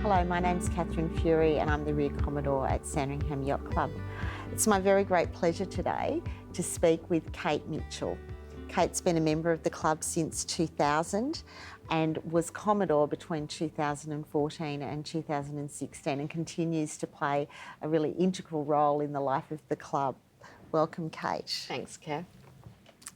Hello, my name's Catherine Fury and I'm the Rear Commodore at Sandringham Yacht Club. It's my very great pleasure today to speak with Kate Mitchell. Kate's been a member of the club since 2000 and was Commodore between 2014 and 2016 and continues to play a really integral role in the life of the club. Welcome, Kate. Thanks, Kath.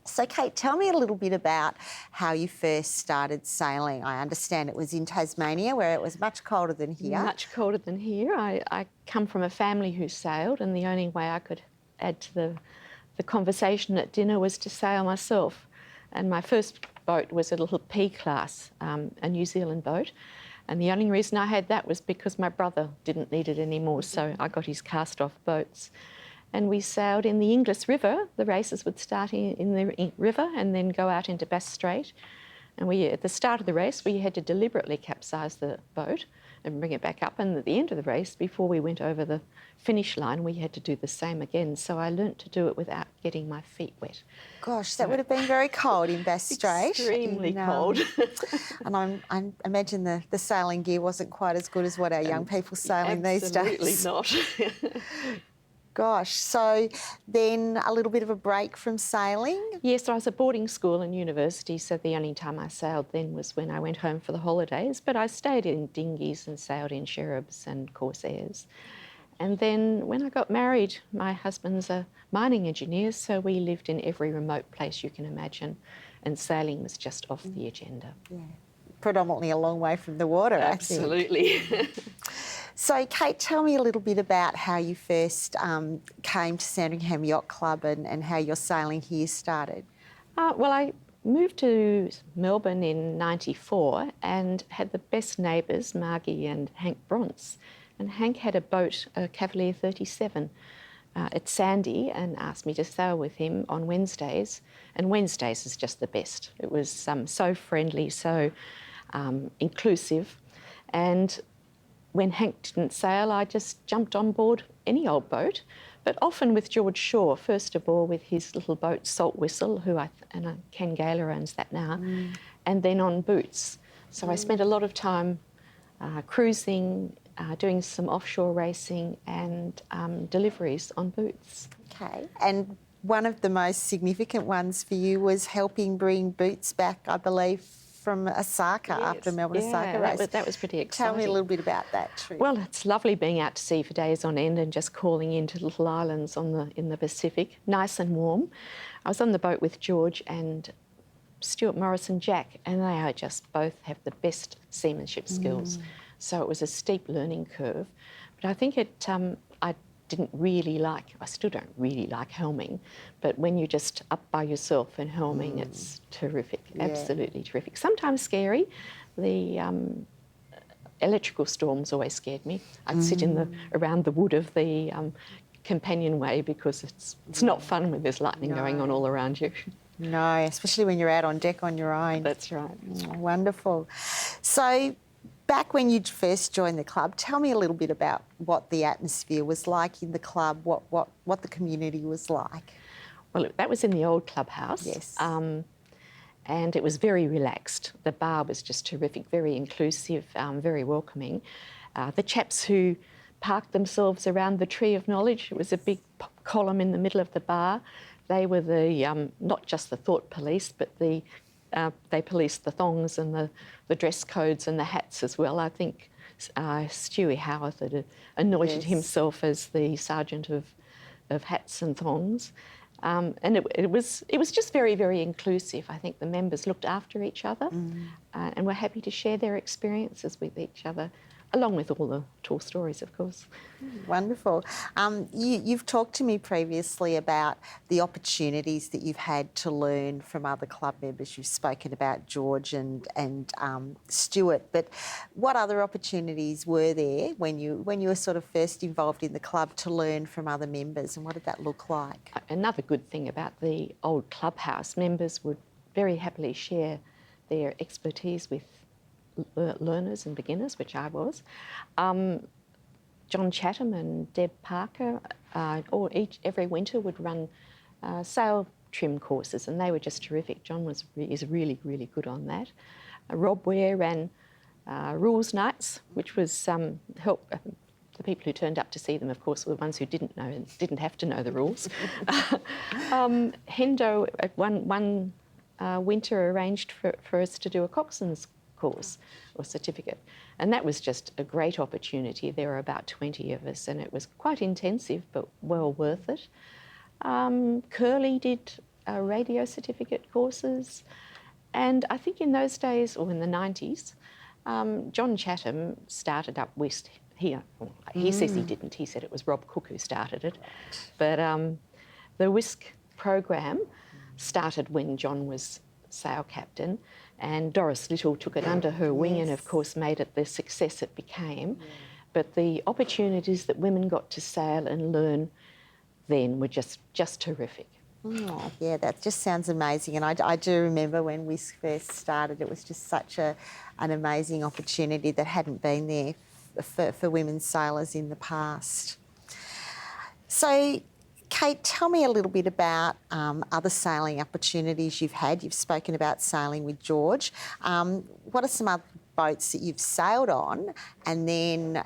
So, Kate, tell me a little bit about how you first started sailing. I understand it was in Tasmania, where it was much colder than here. Much colder than here. I come from a family who sailed, and the only way I could add to the conversation at dinner was to sail myself. And my first boat was a little P class, a New Zealand boat. And the only reason I had that was because my brother didn't need it anymore, so I got his cast-off boats. And we sailed in the Inglis River. The races would start in the river and then go out into Bass Strait. And at the start of the race, we had to deliberately capsize the boat and bring it back up. And at the end of the race, before we went over the finish line, we had to do the same again. So I learnt to do it without getting my feet wet. Gosh, that would have been very cold in Bass Strait. Extremely cold. And I imagine the sailing gear wasn't quite as good as what our young people sailing these days. Absolutely not. Gosh, so then a little bit of a break from sailing? Yes, I was at boarding school and university, so the only time I sailed then was when I went home for the holidays, but I stayed in dinghies and sailed in cherubs and corsairs. And then when I got married, my husband's a mining engineer, so we lived in every remote place you can imagine, and sailing was just off the agenda. Yeah, predominantly a long way from the water, Absolutely. I think. So, Kate, tell me a little bit about how you first came to Sandringham Yacht Club and how your sailing here started. Well, I moved to Melbourne in '94 and had the best neighbours, Margie and Hank Bronce. And Hank had a boat, a Cavalier 37, at Sandy, and asked me to sail with him on Wednesdays. And Wednesdays is just the best. It was so friendly, so inclusive. And when Hank didn't sail, I just jumped on board any old boat, but often with George Shaw, first of all with his little boat Salt Whistle, and Ken Gaylor owns that now, and then on Boots. So I spent a lot of time cruising, doing some offshore racing and deliveries on Boots. Okay, and one of the most significant ones for you was helping bring Boots back, I believe, from Osaka, yes, after Melbourne Osaka race. That was pretty exciting. Tell me a little bit about that trip. Well, it's lovely being out to sea for days on end and just calling into little islands in the Pacific, nice and warm. I was on the boat with George and Stuart Morris and Jack, and they both have the best seamanship skills. So it was a steep learning curve. But I think I still don't really like helming, but when you're just up by yourself and helming, it's terrific, absolutely terrific. Sometimes scary. The electrical storms always scared me. I'd sit around the wood of the companionway because it's not fun when there's lightning going on all around you. No, especially when you're out on deck on your own. That's right. Oh, wonderful. So, back when you first joined the club, tell me a little bit about what the atmosphere was like in the club, what the community was like. Well, that was in the old clubhouse. Yes. And it was very relaxed. The bar was just terrific, very inclusive, very welcoming. The chaps who parked themselves around the Tree of Knowledge, it was a big column in the middle of the bar. They were the not just the thought police, but they policed the thongs and the dress codes and the hats as well. I think Stewie Howarth had anointed himself as the sergeant of hats and thongs. And it was just very, very inclusive. I think the members looked after each other and were happy to share their experiences with each other, along with all the tall stories, of course. Wonderful. You've talked to me previously about the opportunities that you've had to learn from other club members. You've spoken about George and Stuart, but what other opportunities were there when you were sort of first involved in the club to learn from other members, and what did that look like? Another good thing about the old clubhouse, members would very happily share their expertise with learners and beginners, which I was. John Chatham and Deb Parker, every winter would run sail trim courses, and they were just terrific. John is really, really good on that. Rob Ware ran rules nights, which was help. The people who turned up to see them, of course, were the ones who didn't know and didn't have to know the rules. Hendo, at one winter, arranged for us to do a coxswain's course or certificate, and that was just a great opportunity. There were about 20 of us, and it was quite intensive, but well worth it. Curly did radio certificate courses, and I think in those days, or in the 90s, John Chatham started up West here. Well, he says he didn't. He said it was Rob Cook who started it. But the Whisk program started when John was sail captain, and Doris Little took it under her wing and, of course, made it the success it became. Yeah. But the opportunities that women got to sail and learn then were just terrific. Oh, yeah, that just sounds amazing. And I do remember when Whisk first started, it was just such an amazing opportunity that hadn't been there for women sailors in the past. So, Kate, tell me a little bit about other sailing opportunities you've had. You've spoken about sailing with George. What are some other boats that you've sailed on, and then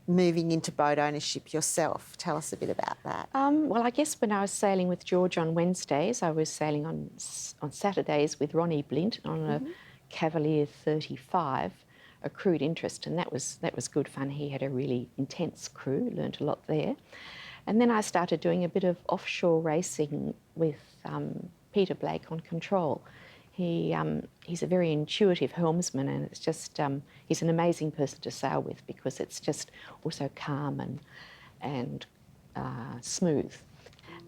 moving into boat ownership yourself? Tell us a bit about that. Well, I guess when I was sailing with George on Wednesdays, I was sailing on Saturdays with Ronnie Blint on a Cavalier 35, a crewed interest, and that was good fun. He had a really intense crew, learnt a lot there. And then I started doing a bit of offshore racing with Peter Blake on Control. He's a very intuitive helmsman, and it's just he's an amazing person to sail with because it's just also calm and smooth.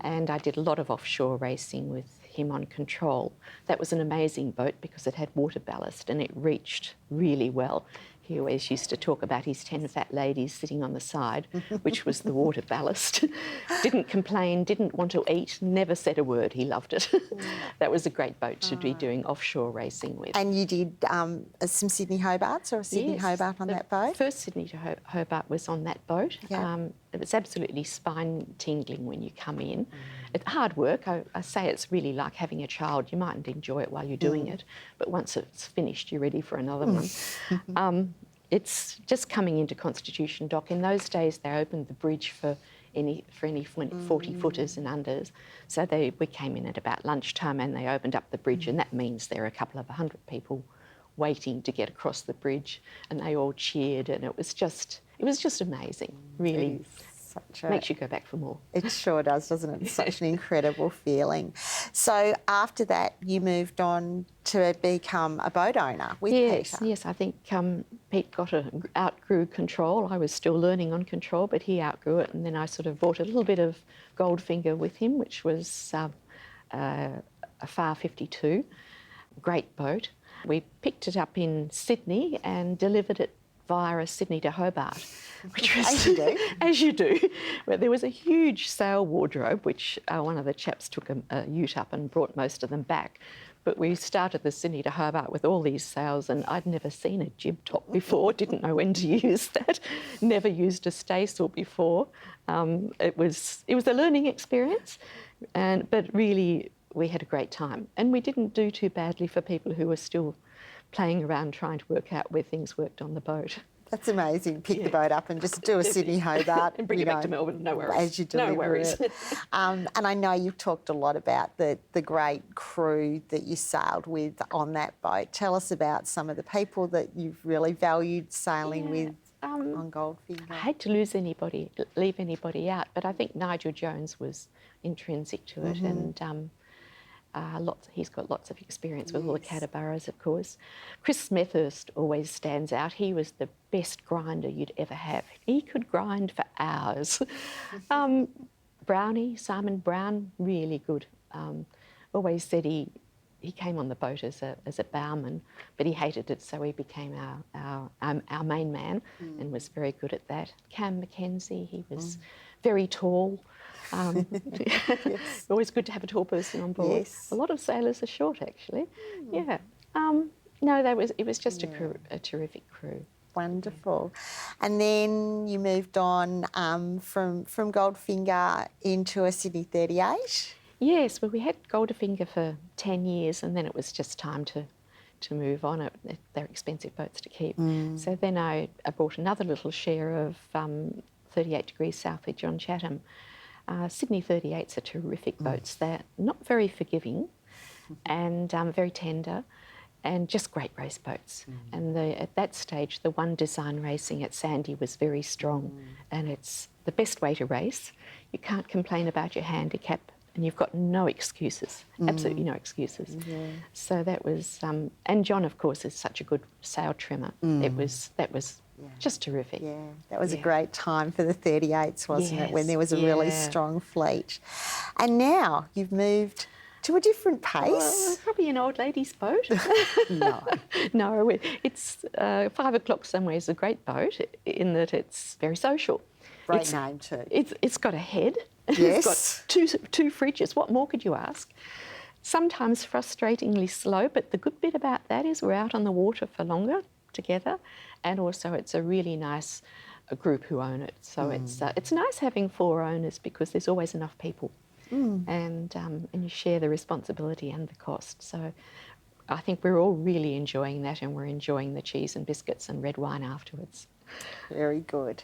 And I did a lot of offshore racing with him on Control. That was an amazing boat because it had water ballast and it reached really well. He always used to talk about his 10 fat ladies sitting on the side, which was the water ballast. Didn't complain, didn't want to eat, never said a word. He loved it. That was a great boat to be doing offshore racing with. And you did some Sydney Hobarts or a Sydney Hobart on that boat? First Sydney to Hobart was on that boat. Yeah. It was absolutely spine-tingling when you come in. It's hard work. I say it's really like having a child. You mightn't enjoy it while you're doing it, but once it's finished, you're ready for another one. It's just coming into Constitution Dock. In those days, they opened the bridge for any 40-footers and unders. So we came in at about lunchtime and they opened up the bridge, and that means there are a couple of 100 people waiting to get across the bridge, and they all cheered, and it was just amazing, really. Makes you go back for more. It sure does, doesn't it? It's such an incredible feeling. So after that, you moved on to become a boat owner with Peter. Yes, I think Pete outgrew Control. I was still learning on Control, but he outgrew it, and then I sort of bought a little bit of Goldfinger with him, which was a FAR 52, great boat. We picked it up in Sydney and delivered it via a Sydney to Hobart, which was as you do. As you do. But there was a huge sail wardrobe, which one of the chaps took a ute up and brought most of them back. But we started the Sydney to Hobart with all these sails, and I'd never seen a jib top before, didn't know when to use that, never used a staysail before. It was a learning experience, but really we had a great time. And we didn't do too badly for people who were still playing around trying to work out where things worked on the boat. That's amazing. Pick the boat up and just do a Sydney Hobart. And bring it back to Melbourne, no worries. As you deliver no worries. it. And I know you've talked a lot about the great crew that you sailed with on that boat. Tell us about some of the people that you've really valued sailing with on Goldfinger. I hate to leave anybody out, but I think Nigel Jones was intrinsic to it, and he's got lots of experience with all the Catabburras, of course. Chris Smethurst always stands out. He was the best grinder you'd ever have. He could grind for hours. Brownie, Simon Brown, really good. Always said he came on the boat as a bowman, but he hated it, so he became our main man and was very good at that. Cam Mackenzie, he was very tall. Yes. Always good to have a tall person on board. Yes. A lot of sailors are short, actually. Yeah. No, it was just a terrific crew. Wonderful. And then you moved on from Goldfinger into a Sydney 38? Yes, well, we had Goldfinger for 10 years, and then it was just time to to move on. They're expensive boats to keep. So then I bought another little share of 38 degrees south with John Chatham. Sydney 38s are terrific boats. They're not very forgiving and very tender, and just great race boats. And at that stage, the one design racing at Sandy was very strong, and it's the best way to race. You can't complain about your handicap, and you've got no excuses, absolutely no excuses. Yeah. So that was, and John, of course, is such a good sail trimmer. That was just terrific. Yeah, that was a great time for the 38s, wasn't it, when there was a really strong fleet. And now you've moved to a different pace. Well, probably an old lady's boat. No. No, it's 5 o'clock somewhere is a great boat in that it's very social. Great name too. It's got a head. Yes. It's got two fridges. What more could you ask? Sometimes frustratingly slow, but the good bit about that is we're out on the water for longer together, and also it's a really nice group who own it. So it's nice having 4 owners because there's always enough people, and you share the responsibility and the cost. So I think we're all really enjoying that, and we're enjoying the cheese and biscuits and red wine afterwards. Very good.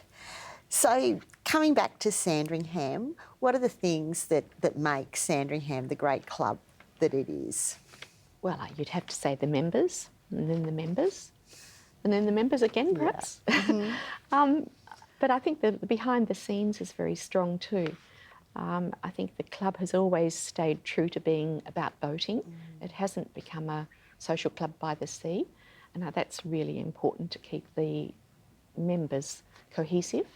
So coming back to Sandringham, what are the things that make Sandringham the great club that it is? Well, you'd have to say the members, and then the members, and then the members again, perhaps. Yeah. But I think the behind the scenes is very strong too. I think the club has always stayed true to being about boating. It hasn't become a social club by the sea, and that's really important to keep the members cohesive.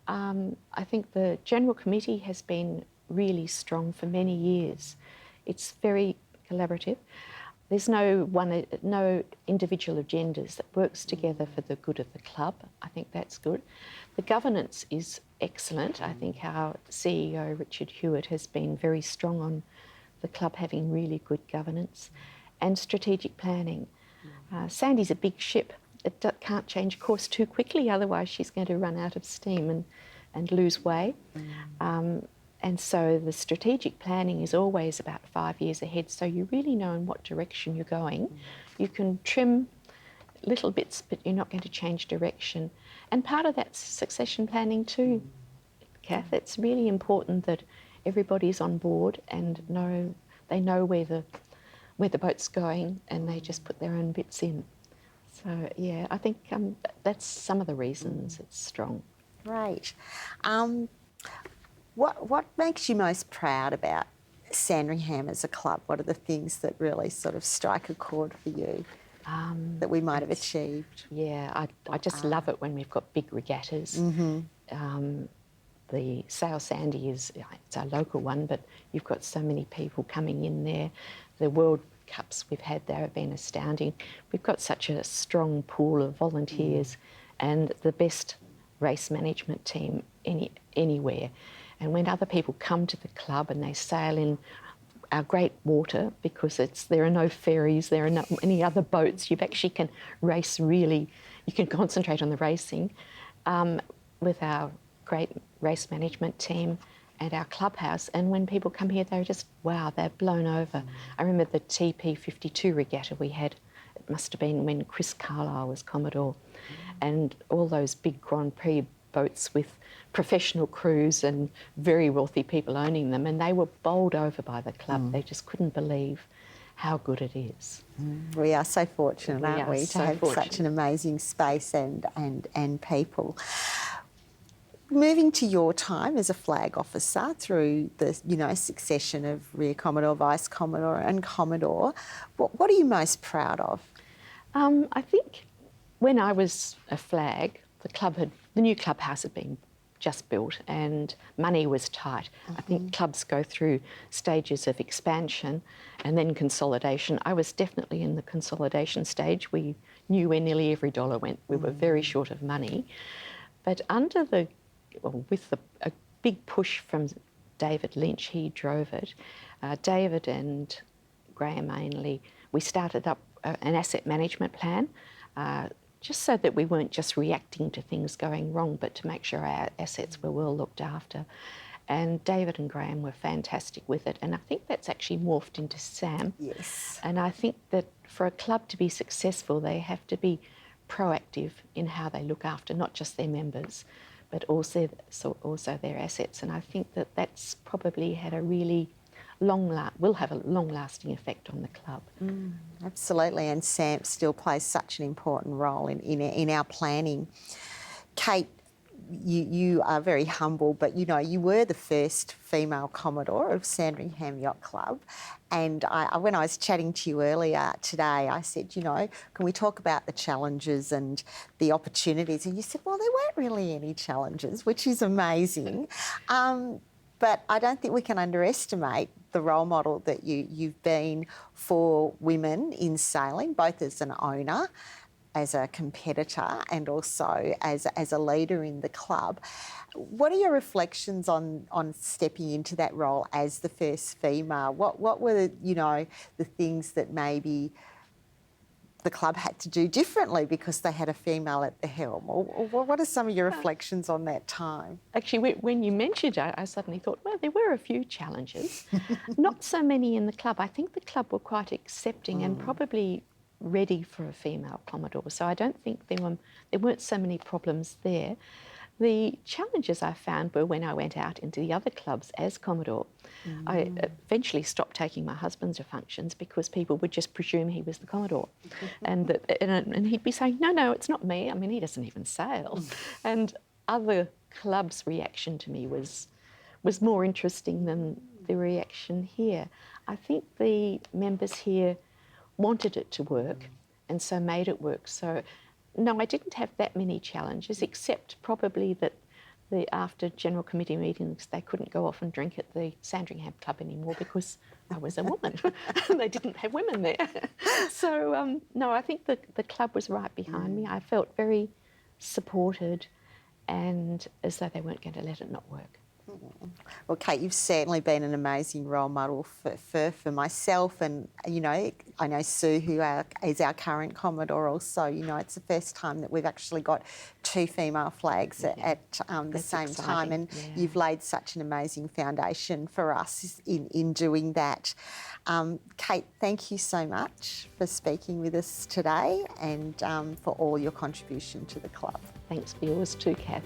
I think the General Committee has been really strong for many years. It's very collaborative. There's no individual agendas that works together for the good of the club. I think that's good. The governance is excellent. I think our CEO, Richard Hewitt, has been very strong on the club having really good governance and strategic planning. Sandy's a big ship. It can't change course too quickly, otherwise she's going to run out of steam and lose way. And so the strategic planning is always about 5 years ahead, so you really know in what direction you're going. You can trim little bits, but you're not going to change direction. And part of that's succession planning too, Kath. It's really important that everybody's on board and they know where the boat's going, and they just put their own bits in. So yeah, I think that's some of the reasons it's strong. Great. What makes you most proud about Sandringham as a club? What are the things that really sort of strike a chord for you that we might have achieved? Yeah, I just love it when we've got big regattas. The Sail Sandy it's our local one, but you've got so many people coming in there. The World Cups we've had there have been astounding. We've got such a strong pool of volunteers and the best race management team anywhere. And when other people come to the club and they sail in our great water, because there are no ferries, there are not any other boats, you actually can race really, you can concentrate on the racing with our great race management team and our clubhouse. And when people come here, they're just, wow, they're blown over. I remember the TP52 regatta we had, it must have been when Chris Carlisle was Commodore, and all those big Grand Prix boats with professional crews and very wealthy people owning them, and they were bowled over by the club. They just couldn't believe how good it is. We are so fortunate, aren't we, to have such an amazing space and people. Moving to your time as a flag officer through the succession of Rear Commodore, Vice Commodore and Commodore, what are you most proud of? I think when I was a flag, the new clubhouse had been just built and money was tight. I think clubs go through stages of expansion and then consolidation. I was definitely in the consolidation stage. We knew where nearly every dollar went. We were very short of money. But with a big push from David Lynch, he drove it. David and Graham Ainley, we started up an asset management plan, just so that we weren't just reacting to things going wrong, but to make sure our assets were well looked after. And David and Graham were fantastic with it. And I think that's actually morphed into Sam. Yes. And I think that for a club to be successful, they have to be proactive in how they look after not just their members, but also their assets. And I think that that's probably had a really will have a long-lasting effect on the club. Absolutely, and Sam still plays such an important role in our planning. Kate, you are very humble, but you were the first female Commodore of Sandringham Yacht Club. And when I was chatting to you earlier today, I said, can we talk about the challenges and the opportunities? And you said, well, there weren't really any challenges, which is amazing. But I don't think we can underestimate the role model that you've been for women in sailing, both as an owner, as a competitor, and also as a leader in the club. What are your reflections on stepping into that role as the first female? What were the things that maybe the club had to do differently because they had a female at the helm? Or what are some of your reflections on that time? Actually, when you mentioned it, I suddenly thought, well, there were a few challenges. Not so many in the club. I think the club were quite accepting and probably ready for a female Commodore. So I don't think there weren't so many problems there. The challenges I found were when I went out into the other clubs as Commodore. I eventually stopped taking my husband to functions because people would just presume he was the Commodore. and he'd be saying, no, it's not me. I mean, he doesn't even sail. And other clubs' reaction to me was more interesting than the reaction here. I think the members here wanted it to work and so made it work. So no, I didn't have that many challenges, except probably that after general committee meetings, they couldn't go off and drink at the Sandringham Club anymore because I was a woman. They didn't have women there. So no, I think the club was right behind me. I felt very supported and as though they weren't going to let it not work. Well, Kate, you've certainly been an amazing role model for myself, and I know Sue, who is our current Commodore, also. It's the first time that we've actually got two female flags at the same time, and you've laid such an amazing foundation for us in doing that. Kate, thank you so much for speaking with us today and for all your contribution to the club. Thanks for yours too, Kath.